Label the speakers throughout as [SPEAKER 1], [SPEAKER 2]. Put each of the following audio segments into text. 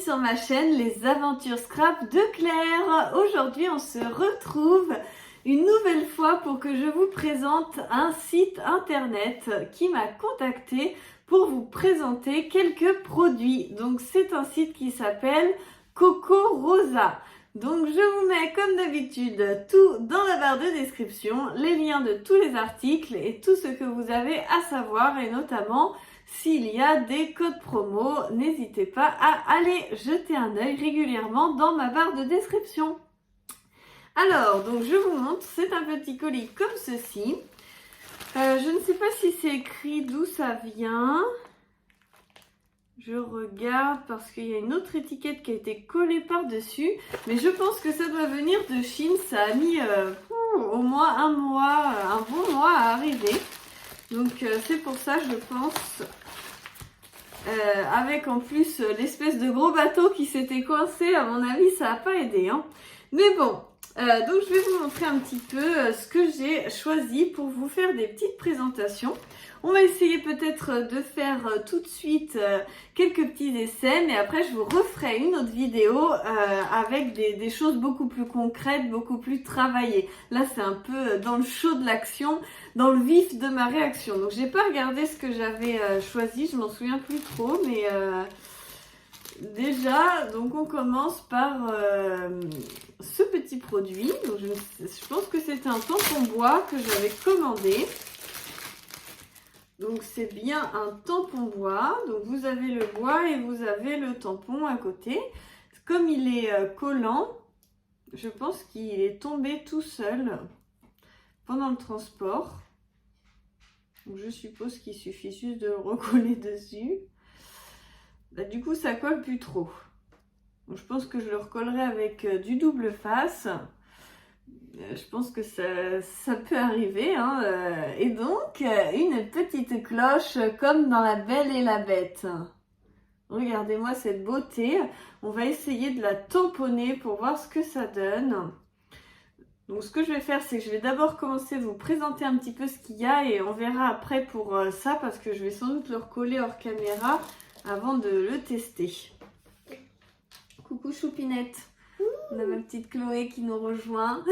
[SPEAKER 1] sur ma chaîne Les Aventures Scrap de Claire. Aujourd'hui on se retrouve une nouvelle fois pour que je vous présente un site internet qui m'a contacté pour vous présenter quelques produits. Donc c'est un site qui s'appelle Coco Rosa. Donc je vous mets comme d'habitude tout dans la barre de description, les liens de tous les articles et tout ce que vous avez à savoir, et notamment s'il y a des codes promo, n'hésitez pas à aller jeter un œil régulièrement dans ma barre de description. Alors, donc je vous montre, c'est un petit colis comme ceci. Je ne sais pas si c'est écrit d'où ça vient. Je regarde parce qu'il y a une autre étiquette qui a été collée par-dessus. Mais je pense que ça doit venir de Chine. Ça a mis au moins un bon mois à arriver. Donc c'est pour ça, je pense, avec en plus l'espèce de gros bateau qui s'était coincé, à mon avis, ça n'a pas aidé. Hein. Mais bon, donc je vais vous montrer un petit peu ce que j'ai choisi pour vous faire des petites présentations. On va essayer peut-être de faire tout de suite quelques petits essais, mais après je vous referai une autre vidéo avec des choses beaucoup plus concrètes, beaucoup plus travaillées. Là c'est un peu dans le chaud de l'action, dans le vif de ma réaction. Donc j'ai pas regardé ce que j'avais choisi, je m'en souviens plus trop, mais déjà, donc on commence par ce petit produit. Donc je pense que c'était un tampon bois que j'avais commandé. Donc c'est bien un tampon bois. Donc vous avez le bois et vous avez le tampon à côté. Comme il est collant, je pense qu'il est tombé tout seul pendant le transport. Donc je suppose qu'il suffit juste de le recoller dessus. Bah, du coup ça colle plus trop. Donc, je pense que je le recollerai avec du double face. Je pense que ça peut arriver. Hein. Et donc une petite cloche comme dans La Belle et la Bête. Regardez-moi cette beauté. On va essayer de la tamponner pour voir ce que ça donne. Donc ce que je vais faire, c'est que je vais d'abord commencer à vous présenter un petit peu ce qu'il y a et on verra après pour ça, parce que je vais sans doute le recoller hors caméra avant de le tester. Coucou Choupinette, on a ma petite Chloé qui nous rejoint.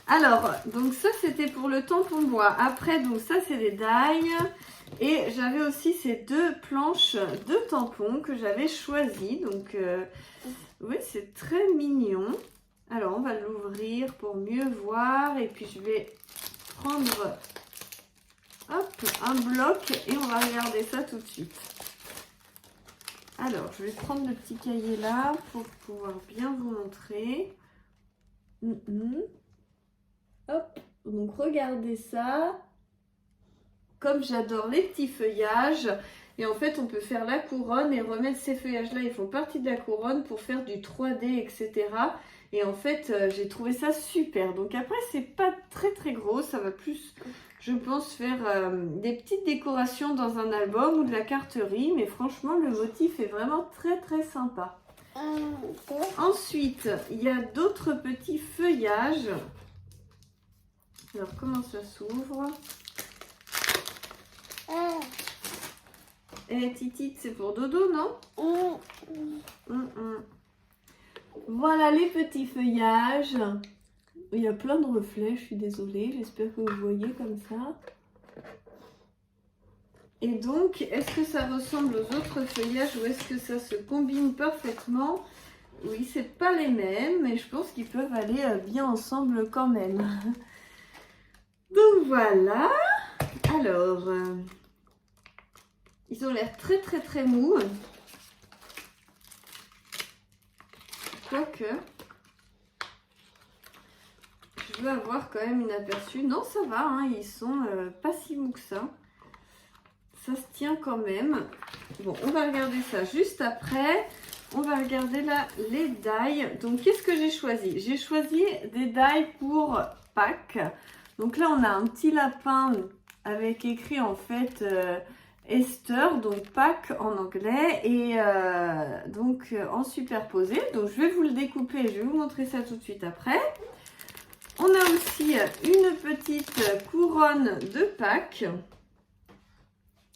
[SPEAKER 1] Alors, donc ça c'était pour le tampon bois. Après, donc ça c'est des dailles. Et j'avais aussi ces deux planches de tampons que j'avais choisies. Donc, oui, c'est très mignon. Alors, on va l'ouvrir pour mieux voir. Et puis, je vais prendre un bloc et on va regarder ça tout de suite. Alors, je vais prendre le petit cahier là pour pouvoir bien vous montrer. Hop, donc regardez ça. Comme j'adore les petits feuillages. Et en fait, on peut faire la couronne et remettre ces feuillages-là. Ils font partie de la couronne pour faire du 3D, etc. Et en fait, j'ai trouvé ça super. Donc après, c'est pas très très gros. Ça va plus, je pense, faire des petites décorations dans un album ou de la carterie. Mais franchement, le motif est vraiment très très sympa. Ensuite, il y a d'autres petits feuillages. Alors, comment ça s'ouvre ? Et Titite, c'est pour dodo, non? Voilà les petits feuillages. Il y a plein de reflets, je suis désolée. J'espère que vous voyez comme ça. Et donc, est-ce que ça ressemble aux autres feuillages ou est-ce que ça se combine parfaitement? Oui, c'est pas les mêmes, mais je pense qu'ils peuvent aller bien ensemble quand même. Donc voilà. Alors, ils ont l'air très très très mous. Quoique, je veux avoir quand même une aperçu. Non, ça va, hein, ils sont pas si mous que ça. Ça se tient quand même. Bon, on va regarder ça juste après. On va regarder là les dailles. Donc, qu'est-ce que j'ai choisi? J'ai choisi des dailles pour Pâques. Donc là, on a un petit lapin avec écrit en fait Esther, donc Pâques en anglais, et donc en superposé. Donc je vais vous le découper, je vais vous montrer ça tout de suite après. On a aussi une petite couronne de Pâques.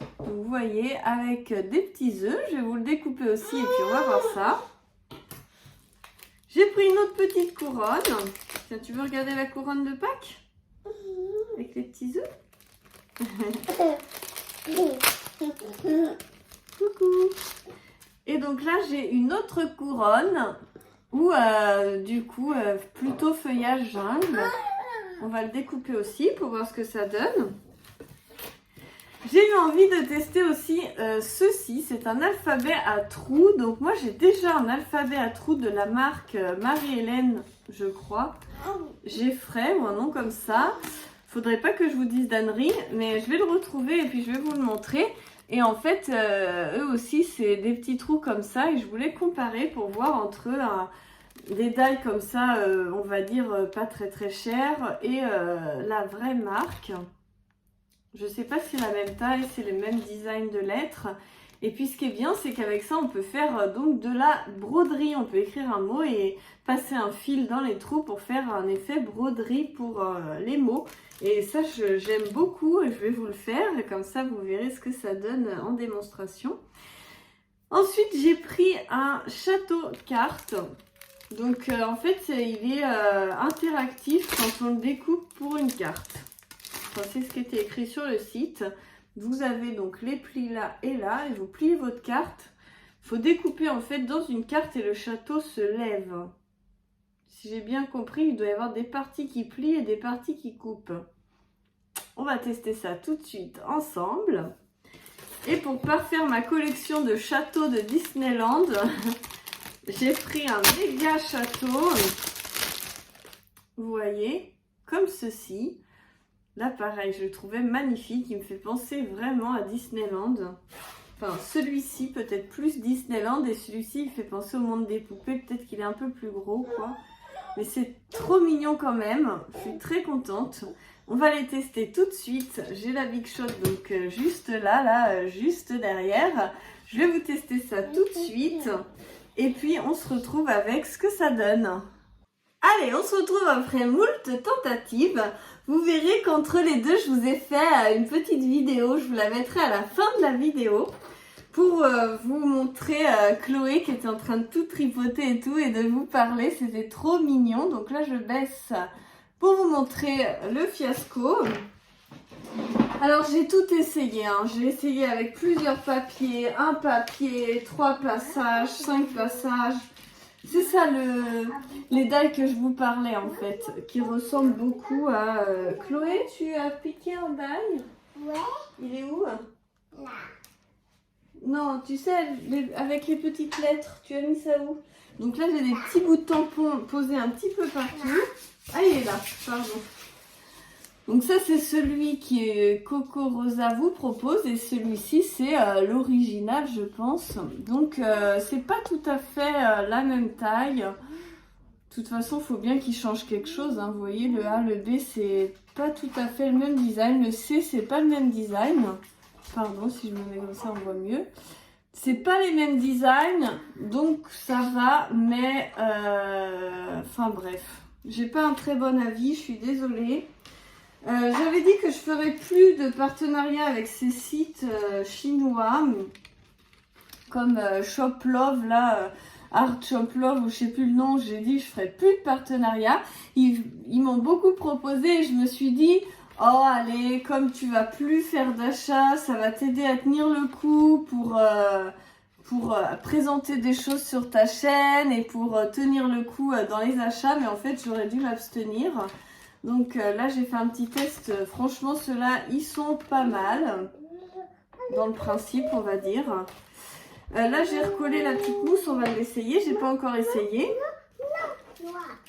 [SPEAKER 1] Donc, vous voyez, avec des petits œufs. Je vais vous le découper aussi et puis on va voir ça. J'ai pris une autre petite couronne. Tiens, tu veux regarder la couronne de Pâques? Avec les petits œufs. Coucou. Et donc là, j'ai une autre couronne où du coup, plutôt feuillage jungle. On va le découper aussi pour voir ce que ça donne. J'ai eu envie de tester aussi ceci. C'est un alphabet à trous. Donc moi, j'ai déjà un alphabet à trous de la marque Marie-Hélène, je crois. Geffray ou un nom comme ça. Faudrait pas que je vous dise d'ânerie, mais je vais le retrouver et puis je vais vous le montrer. Et en fait, eux aussi, c'est des petits trous comme ça. Et je voulais comparer pour voir entre des dalles comme ça, on va dire pas très très chères, et la vraie marque. Je sais pas si c'est la même taille, c'est le même design de lettres. Et puis ce qui est bien, c'est qu'avec ça, on peut faire donc de la broderie. On peut écrire un mot et passer un fil dans les trous pour faire un effet broderie pour les mots. Et ça, j'aime beaucoup et je vais vous le faire. Et comme ça, vous verrez ce que ça donne en démonstration. Ensuite, j'ai pris un château cartes. Donc en fait, il est interactif quand on le découpe pour une carte. Enfin, c'est ce qui était écrit sur le site. Vous avez donc les plis là et là et vous pliez votre carte. Il faut découper en fait dans une carte et le château se lève. Si j'ai bien compris, il doit y avoir des parties qui plient et des parties qui coupent. On va tester ça tout de suite ensemble. Et pour parfaire ma collection de châteaux de Disneyland, j'ai pris un méga château. Vous voyez, comme ceci. Là, pareil, je le trouvais magnifique. Il me fait penser vraiment à Disneyland. Enfin, celui-ci, peut-être plus Disneyland. Et celui-ci, il fait penser au monde des poupées. Peut-être qu'il est un peu plus gros, quoi. Mais c'est trop mignon quand même. Je suis très contente. On va les tester tout de suite. J'ai la Big Shot, donc juste là, juste derrière. Je vais vous tester ça tout de suite. Et puis, on se retrouve avec ce que ça donne. Allez, on se retrouve après moult tentatives. Vous verrez qu'entre les deux, je vous ai fait une petite vidéo. Je vous la mettrai à la fin de la vidéo pour vous montrer Chloé qui était en train de tout tripoter et tout et de vous parler. C'était trop mignon. Donc là, je baisse pour vous montrer le fiasco. Alors, j'ai tout essayé. Hein. J'ai essayé avec plusieurs papiers. Un papier, 3 passages, 5 passages. C'est ça les dalles que je vous parlais en fait, qui ressemblent beaucoup à... Chloé, tu as piqué un dalle?
[SPEAKER 2] Ouais.
[SPEAKER 1] Il est où?
[SPEAKER 2] Là.
[SPEAKER 1] Non, tu sais, avec les petites lettres, tu as mis ça où? Donc là, j'ai des petits bouts de tampon posés un petit peu partout. Ah, il est là, pardon. Donc ça, c'est celui qui Coco Rosa vous propose et celui-ci, c'est l'original, je pense. Donc, c'est pas tout à fait la même taille. De toute façon, il faut bien qu'il change quelque chose. Hein. Vous voyez, le A, le B, c'est pas tout à fait le même design. Le C, c'est pas le même design. Pardon, si je me mets comme ça, on voit mieux. C'est pas les mêmes designs, donc ça va, mais... Enfin bref, j'ai pas un très bon avis, je suis désolée. J'avais dit que je ferais plus de partenariat avec ces sites chinois comme Shop Love, là, Art Shop Love ou je sais plus le nom. J'ai dit que je ferais plus de partenariat. Ils m'ont beaucoup proposé et je me suis dit, oh allez, comme tu vas plus faire d'achats, ça va t'aider à tenir le coup pour présenter des choses sur ta chaîne et pour tenir le coup dans les achats. Mais en fait, j'aurais dû m'abstenir. Donc là, j'ai fait un petit test. Franchement, ceux-là, ils sont pas mal. Dans le principe, on va dire. Là, j'ai recollé la petite mousse. On va l'essayer. J'ai pas encore essayé.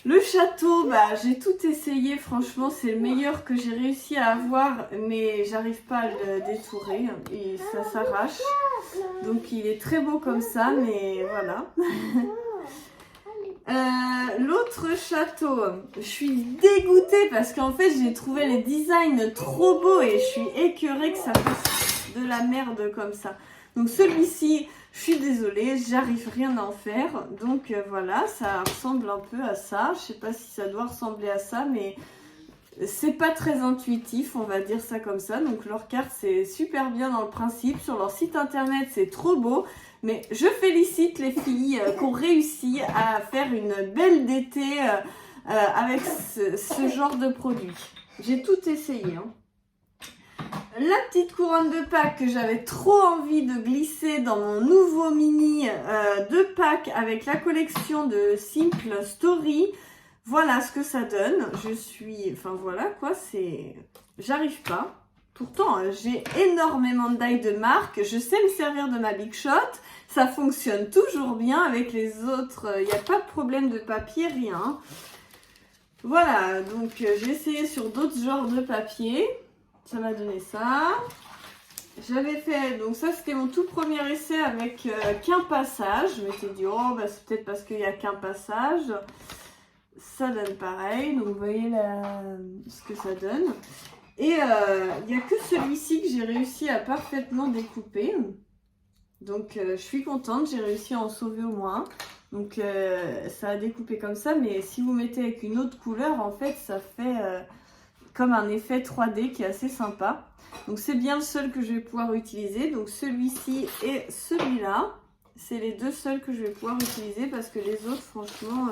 [SPEAKER 1] Le château, bah, j'ai tout essayé. Franchement, c'est le meilleur que j'ai réussi à avoir. Mais j'arrive pas à le détourer. Et ça s'arrache. Donc, il est très beau comme ça. Mais voilà. L'autre château, je suis dégoûtée parce qu'en fait j'ai trouvé les designs trop beaux et je suis écœurée que ça fasse de la merde comme ça. Donc celui-ci, je suis désolée, j'arrive rien à en faire. Donc voilà, ça ressemble un peu à ça. Je sais pas si ça doit ressembler à ça, mais c'est pas très intuitif, on va dire ça comme ça. Donc leur carte, c'est super bien dans le principe. Sur leur site internet, c'est trop beau. Mais je félicite les filles qui ont réussi à faire une belle d'été avec ce genre de produit. J'ai tout essayé. Hein. La petite couronne de Pâques que j'avais trop envie de glisser dans mon nouveau mini de Pâques avec la collection de Simple Story. Voilà ce que ça donne. Enfin voilà quoi, j'arrive pas. Pourtant, j'ai énormément de die de marque. Je sais me servir de ma Big Shot. Ça fonctionne toujours bien avec les autres. Il n'y a pas de problème de papier, rien. Voilà, donc j'ai essayé sur d'autres genres de papier. Ça m'a donné ça. J'avais fait, donc ça c'était mon tout premier essai avec qu'un passage. Je m'étais dit, oh bah c'est peut-être parce qu'il n'y a qu'un passage. Ça donne pareil, donc vous voyez ce que ça donne. Et il n'y a que celui-ci que j'ai réussi à parfaitement découper. Donc je suis contente, j'ai réussi à en sauver au moins. Donc ça a découpé comme ça, mais si vous mettez avec une autre couleur, en fait ça fait comme un effet 3D qui est assez sympa. Donc c'est bien le seul que je vais pouvoir utiliser. Donc celui-ci et celui-là, c'est les deux seuls que je vais pouvoir utiliser parce que les autres franchement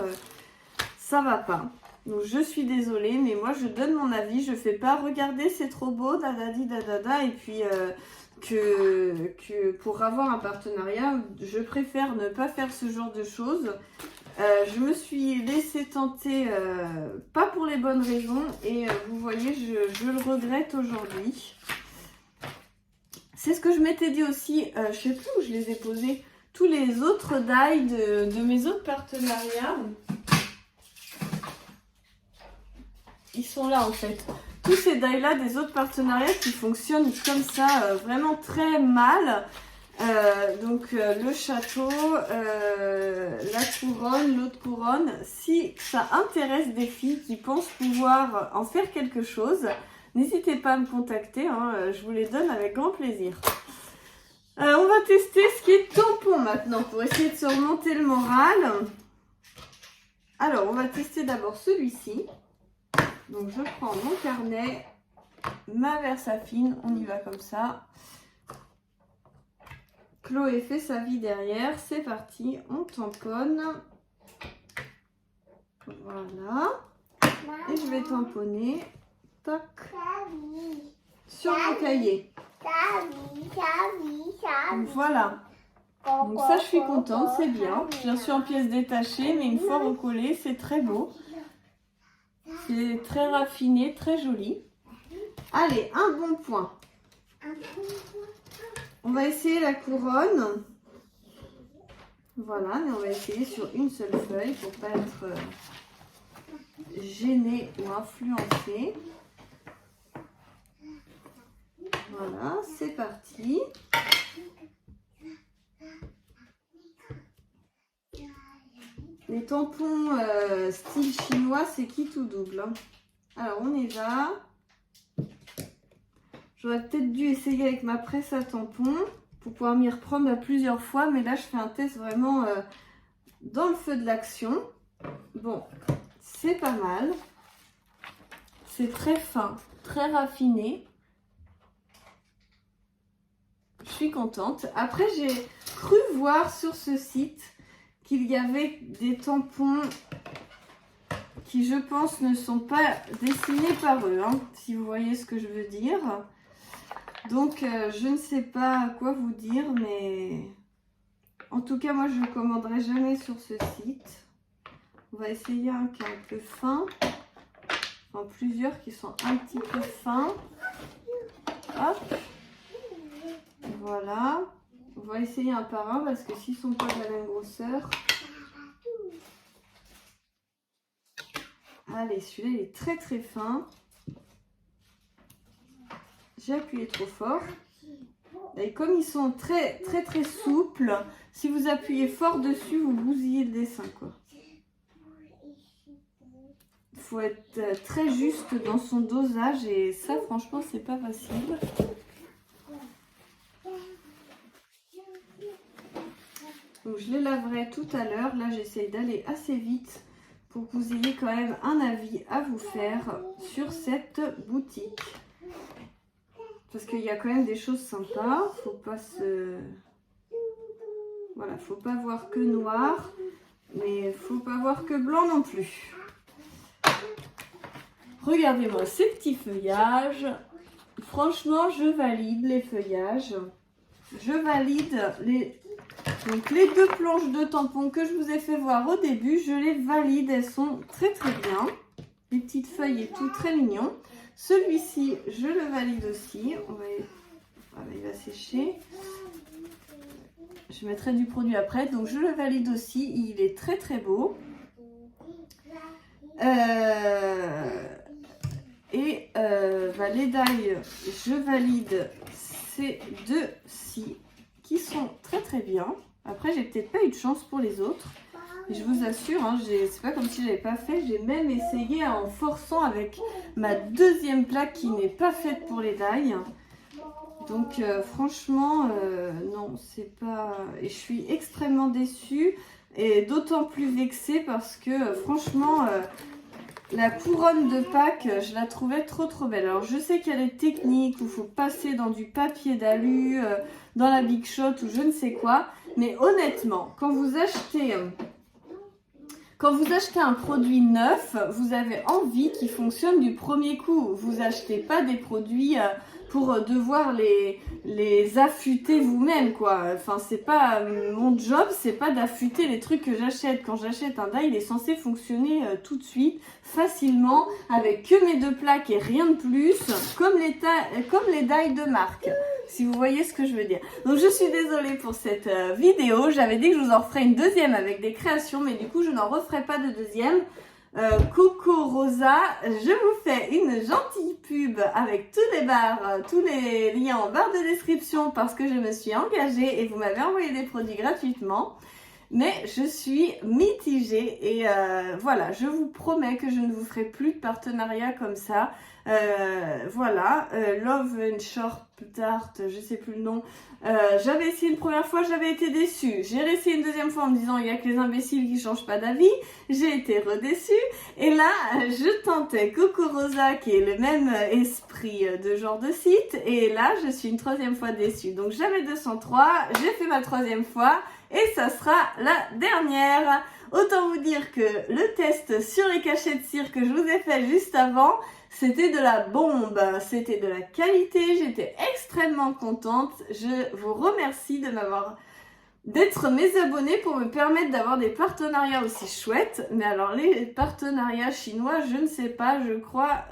[SPEAKER 1] ça va pas. Donc je suis désolée, mais moi je donne mon avis, je fais pas regarder c'est trop beau, dadadi dadada, et puis que pour avoir un partenariat, je préfère ne pas faire ce genre de choses. Je me suis laissée tenter, pas pour les bonnes raisons, et vous voyez, je le regrette aujourd'hui. C'est ce que je m'étais dit aussi, je sais plus où je les ai posés, tous les autres die de mes autres partenariats. Ils sont là en fait. Tous ces die là des autres partenariats qui fonctionnent comme ça, vraiment très mal. Donc le château, la couronne, l'autre couronne. Si ça intéresse des filles qui pensent pouvoir en faire quelque chose, n'hésitez pas à me contacter, hein, je vous les donne avec grand plaisir. On va tester ce qui est tampon maintenant pour essayer de se remonter le moral. Alors on va tester d'abord celui-ci. Donc je prends mon carnet, ma Versafine, on y va comme ça. Chloé fait sa vie derrière, c'est parti, on tamponne. Voilà. Et je vais tamponner, toc, sur mon cahier. Donc voilà. Donc ça je suis contente, c'est bien. J'ai reçu en pièces détachées, mais une fois recollé, c'est très beau. C'est très raffiné, très joli. Allez, un bon point. On va essayer la couronne. Voilà, mais on va essayer sur une seule feuille pour pas être gêné ou influencé. Voilà, c'est parti. Les tampons style chinois, c'est qui tout double. Hein. Alors, on y va. J'aurais peut-être dû essayer avec ma presse à tampons pour pouvoir m'y reprendre à plusieurs fois. Mais là, je fais un test vraiment dans le feu de l'action. Bon, c'est pas mal. C'est très fin, très raffiné. Je suis contente. Après, j'ai cru voir sur ce site qu'il y avait des tampons qui, je pense, ne sont pas dessinés par eux, hein, si vous voyez ce que je veux dire. Donc, je ne sais pas quoi vous dire, mais en tout cas, moi, je ne commanderai jamais sur ce site. On va essayer un qui est un peu fin. Enfin, plusieurs qui sont un petit peu fins. Hop. Voilà. On va essayer un par un parce que s'ils ne sont pas de la même grosseur. Allez, celui-là, il est très très fin. J'ai appuyé trop fort. Et comme ils sont très très très souples, si vous appuyez fort dessus, vous bousillez le dessin, quoi. Il faut être très juste dans son dosage et ça, franchement, c'est pas facile. Donc, je les laverai tout à l'heure. Là, j'essaye d'aller assez vite pour que vous ayez quand même un avis à vous faire sur cette boutique. Parce qu'il y a quand même des choses sympas, faut pas se... Voilà, faut pas voir que noir, mais faut pas voir que blanc non plus. Regardez-moi ces petits feuillages. Franchement, je valide les feuillages. Je valide les... Donc les deux planches de tampons que je vous ai fait voir au début, je les valide. Elles sont très bien. Les petites feuilles et tout, très mignon. Celui-ci, je le valide aussi. Voilà, il va sécher. Je mettrai du produit après. Donc je le valide aussi. Il est très beau. Les dailles, je valide ces deux-ci qui sont très bien. Après, j'ai peut-être pas eu de chance pour les autres. Et je vous assure, hein, c'est pas comme si j'avais pas fait. J'ai même essayé en forçant avec ma deuxième plaque qui n'est pas faite pour les dailles. Donc franchement, non, c'est pas... Et je suis extrêmement déçue et d'autant plus vexée parce que franchement... La couronne de Pâques, je la trouvais trop belle. Alors je sais qu'il y a des techniques où il faut passer dans du papier d'alu, dans la Big Shot ou je ne sais quoi. Mais honnêtement, quand vous achetez un produit neuf, vous avez envie qu'il fonctionne du premier coup. Vous achetez pas des produits pour devoir les affûter vous-même, quoi. Enfin, c'est pas mon job, c'est pas d'affûter les trucs que j'achète. Quand j'achète un die, il est censé fonctionner tout de suite, facilement, avec que mes deux plaques et rien de plus, comme les die de marque. Si vous voyez ce que je veux dire. Donc je suis désolée pour cette vidéo. J'avais dit que je vous en ferai une deuxième avec des créations, mais du coup je n'en referai pas de deuxième. Coco Rosa, je vous fais une gentille pub avec tous les liens en barre de description parce que je me suis engagée et vous m'avez envoyé des produits gratuitement. Mais je suis mitigée et voilà, je vous promets que je ne vous ferai plus de partenariat comme ça. Voilà, Love and Short Tart, je sais plus le nom. J'avais essayé une première fois, j'avais été déçue. J'ai réessayé une deuxième fois en me disant il y a que les imbéciles qui changent pas d'avis. J'ai été redéçue. Et là, je tentais Coco Rosa qui est le même esprit de genre de site. Et là, je suis une troisième fois déçue. Donc j'avais 203, j'ai fait ma troisième fois. Et ça sera la dernière. Autant vous dire que le test sur les cachets de cire que je vous ai fait juste avant, c'était de la bombe. C'était de la qualité. J'étais extrêmement contente. Je vous remercie d'être mes abonnés pour me permettre d'avoir des partenariats aussi chouettes. Mais alors les partenariats chinois, je ne sais pas. Je crois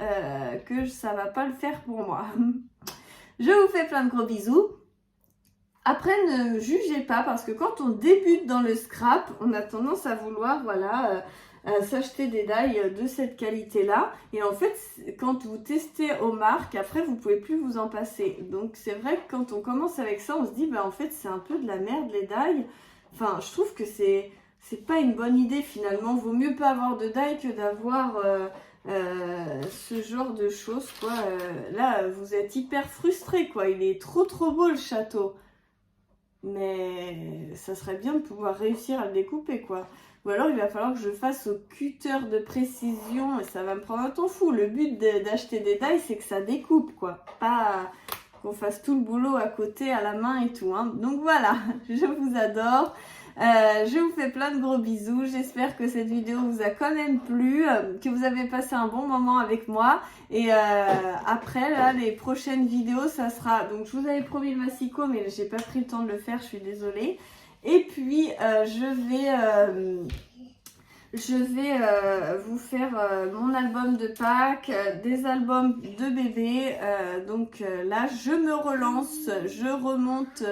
[SPEAKER 1] que ça va pas le faire pour moi. Je vous fais plein de gros bisous. Après, ne jugez pas parce que quand on débute dans le scrap, on a tendance à vouloir s'acheter des die de cette qualité-là. Et en fait, quand vous testez aux marques, après, vous pouvez plus vous en passer. Donc, c'est vrai que quand on commence avec ça, on se dit, bah en fait, c'est un peu de la merde les die. Enfin, je trouve que c'est pas une bonne idée finalement. Vaut mieux pas avoir de die que d'avoir... ce genre de choses, quoi. Là, vous êtes hyper frustré, quoi. Il est trop beau le château. Mais ça serait bien de pouvoir réussir à le découper, quoi. Ou alors il va falloir que je fasse au cutter de précision et ça va me prendre un temps fou. Le but d'acheter des die, c'est que ça découpe, quoi. Pas qu'on fasse tout le boulot à côté, à la main et tout, hein. Donc voilà, je vous adore. Je vous fais plein de gros bisous. J'espère que cette vidéo vous a quand même plu, que vous avez passé un bon moment avec moi. Et après, là, les prochaines vidéos, ça sera... Donc, je vous avais promis le massicot, mais j'ai pas pris le temps de le faire, je suis désolée. Et puis, je vais vous faire mon album de Pâques, des albums de bébé. Là, je me relance, je remonte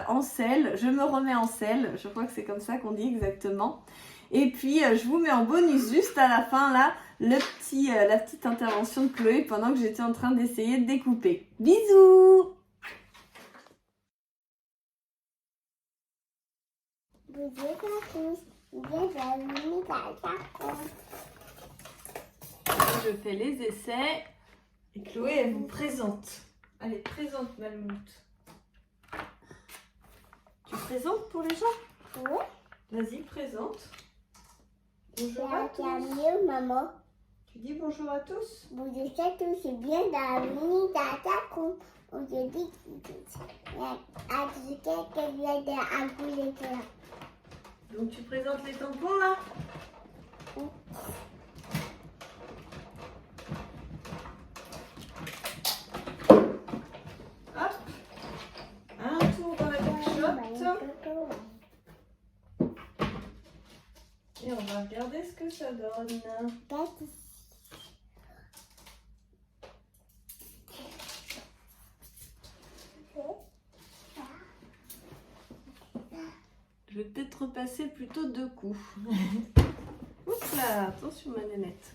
[SPEAKER 1] en selle, je me remets en selle. Je crois que c'est comme ça qu'on dit exactement. Et puis, je vous mets en bonus juste à la fin, là, la petite intervention de Chloé pendant que j'étais en train d'essayer de découper. Bisous! Je fais les essais et Chloé, elle vous présente. Allez, présente, Malmoute. Tu présentes pour les gens?
[SPEAKER 2] Oui.
[SPEAKER 1] Vas-y, présente. Bonjour à tous.
[SPEAKER 2] mieux, maman.
[SPEAKER 1] Tu dis bonjour à tous?
[SPEAKER 2] Bonjour à tous, c'est bien d'avenir d'Atakou. Aujourd'hui, à quelqu'un vient d'Agouler.
[SPEAKER 1] Donc tu présentes les tampons là? Hop, un tour dans la bouchotte. Et on va regarder ce que ça donne. Je vais peut-être repasser plutôt 2 coups. Oups là, attention ma nénette.